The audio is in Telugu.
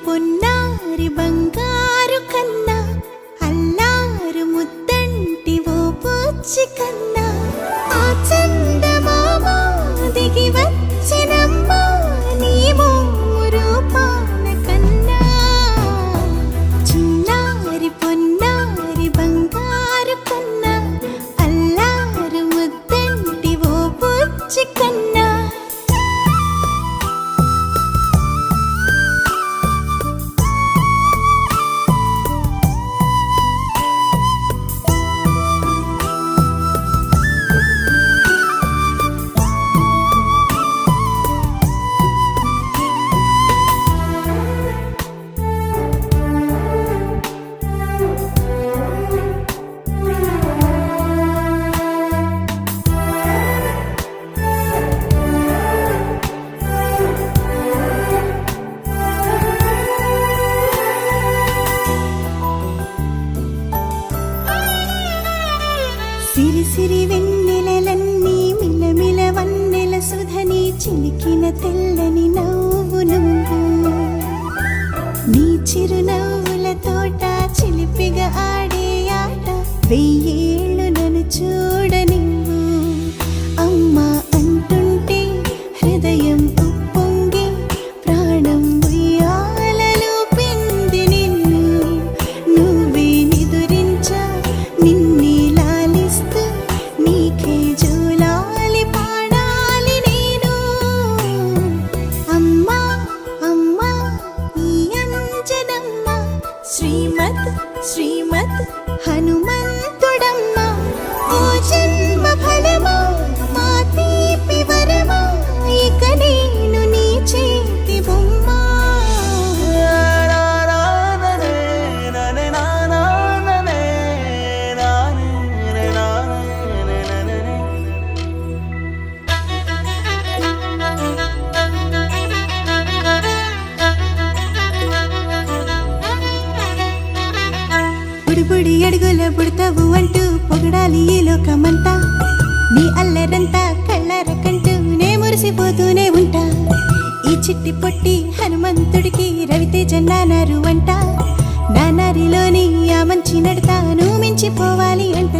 పొన్నారి బంగారు కన్నా అల్లారు ముద్దంటి ఓ పూచి కన్నా ఆ చందమామ దిగి వచ్చినమ్మ నీ రూపాన కన్నా చిన్నారి పొన్నారి బంగారు కన్నా అల్లారు ముద్దంటి ఓ పూచి కన్నా సిరి సిరి వెన్నెలలన్నీ మిలమిల వన్నెల సుధని చిలికిన తెల్లని నవ్వు నువ్వు నీ చిరునవ్వుల తోట చిలిపిగా ఆడే ఆట వెయ్యేళ్ళు నన్ను చూడనివ్వు అమ్మా అంటుంటే హృదయం ఉప్పొంగి ప్రాణం ఉయ్యాలలో పిండి నిన్ను నువ్వే నిదురించా నిన్నే నీకే జూలాలి పాడాలి నేను అమ్మా అమ్మా ఈ అంజనమ్మ శ్రీమత్ శ్రీమత్ హనుమంతుడమ్మ ఓ జన్మ ఫలమా మా తీపి వరమా ఇక నేను నీ చేతి బొమ్మ బుడిబుడి అడుగుల బుడతావు అంటూ పొగడాలి ఈ లోకమంతా నీ అల్లరంతా కళ్ళారకంటూ నే మురిసిపోతూనే ఉంటా ఈ చిట్టి పొట్టి హనుమంతుడికి రవితేజ నానారు అంట నానారిలోని ఆ మంచి నడతా నువ్వు మించిపోవాలి అంట